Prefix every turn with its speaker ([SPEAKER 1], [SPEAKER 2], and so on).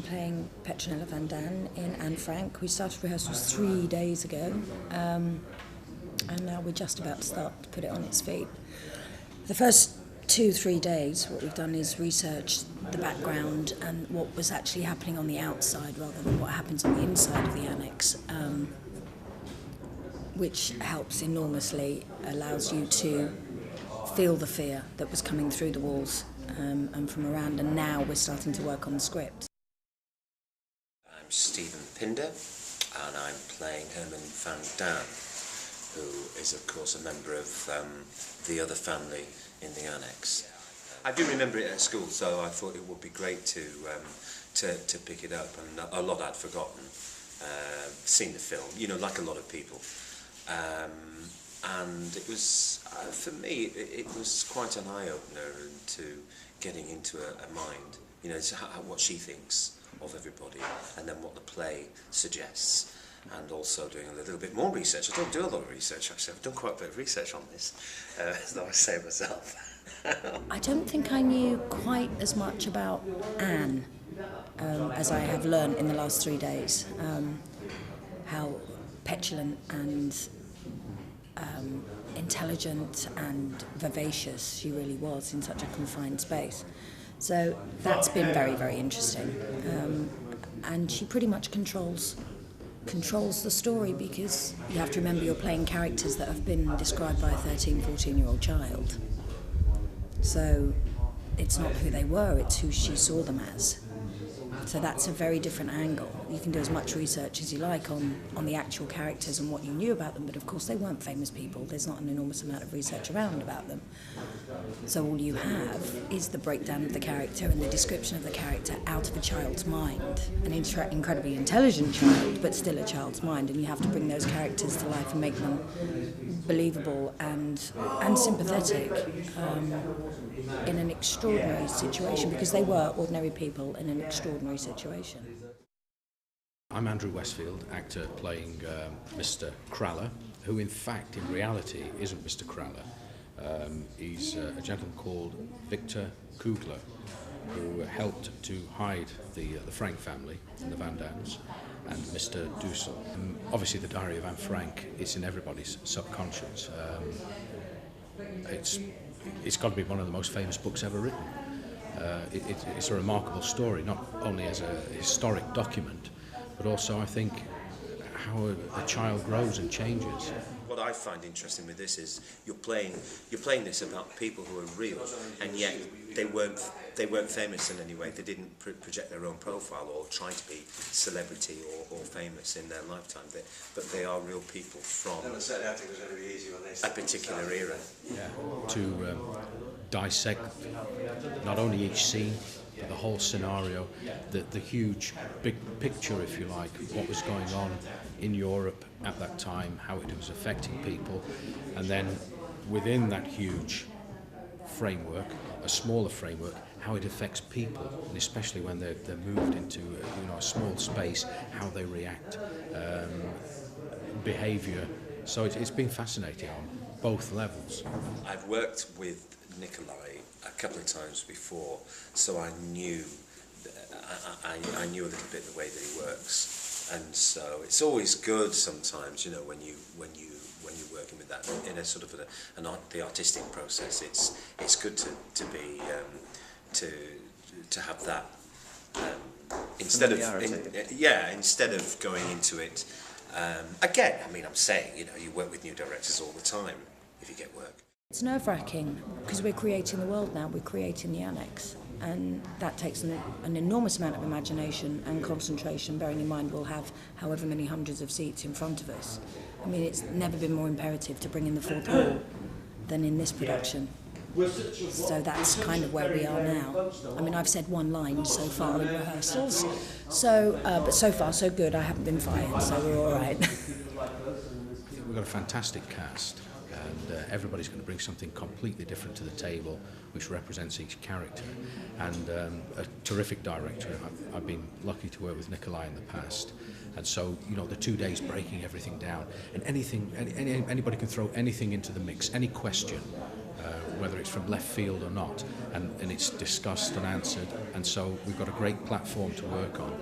[SPEAKER 1] playing Petronella Van Daan in Anne Frank. We started rehearsals 3 days ago, and now we're just about to start to put it on its feet. The first 2-3 days, what we've done is research the background and what was actually happening on the outside rather than what happens on the inside of the annex, which helps enormously, allows you to feel the fear that was coming through the walls and from around, and now we're starting to work on the script.
[SPEAKER 2] I'm Stephen Pinder, and I'm playing Herman Van Daan, who is of course a member of the other family in the annex. I do remember it at school, so I thought it would be great to pick it up, and a lot I'd forgotten, seen the film, you know, like a lot of people. And it was, for me, it was quite an eye-opener to getting into a mind, you know, what she thinks of everybody, and then what the play suggests, and also doing a little bit more research. I don't do a lot of research, actually. I've done quite a bit of research on this, as I say myself.
[SPEAKER 1] I don't think I knew quite as much about Anne as I have learned in the last 3 days, how petulant and intelligent and vivacious she really was in such a confined space. So that's been very, very interesting. And she pretty much controls the story, because you have to remember you're playing characters that have been described by a 13, 14-year-old child. So it's not who they were, it's who she saw them as. So that's a very different angle. You can do as much research as you like on the actual characters and what you knew about them, but of course they weren't famous people. There's not an enormous amount of research around about them. So all you have is the breakdown of the character and the description of the character out of a child's mind. An incredibly intelligent child, but still a child's mind, and you have to bring those characters to life and make them believable and sympathetic in an extraordinary situation, because they were ordinary people in an extraordinary situation.
[SPEAKER 3] I'm Andrew Westfield, actor playing Mr. Kraller, who in fact in reality isn't Mr. Kraller. He's a gentleman called Victor Kugler, who helped to hide the Frank family and the Van Daans, and Mr. Dussel. Obviously the Diary of Anne Frank is in everybody's subconscious. It's got to be one of the most famous books ever written. It's a remarkable story, not only as a historic document, but also I think how a child grows and changes.
[SPEAKER 2] What I find interesting with this is you're playing this about people who are real, and yet they weren't famous in any way. They didn't project their own profile or try to be celebrity or famous in their lifetime. But they are real people from a particular era.
[SPEAKER 3] Yeah. To dissect not only each scene, but the whole scenario, the huge big picture, if you like, what was going on in Europe at that time, how it was affecting people, and then within that huge framework, a smaller framework, how it affects people, and especially when they're moved into a small space, how they react, behaviour. So it's been fascinating on both levels.
[SPEAKER 2] I've worked with Nikolai a couple of times before, so I knew a little bit the way that he works, and so it's always good sometimes, you know, when you're working with that in a sort of the artistic process. It's good to be to have that instead of going into it again. I mean, I'm saying, you know, you work with new directors all the time if you get work.
[SPEAKER 1] It's nerve-wracking because we're creating the world now, we're creating the annex, and that takes an enormous amount of imagination and concentration, bearing in mind we'll have however many hundreds of seats in front of us. I mean, it's never been more imperative to bring in the fourth wall than in this production. So that's kind of where we are now. I mean, I've said one line so far in rehearsals, so but so far so good. I haven't been fired, so we're all right.
[SPEAKER 3] We've got a fantastic cast, and everybody's going to bring something completely different to the table, which represents each character. And a terrific director. I've been lucky to work with Nikolai in the past, and so, you know, the 2 days breaking everything down, and anybody can throw anything into the mix, any question. whether it's from left field or not, and it's discussed and answered, and so we've got a great platform to work on.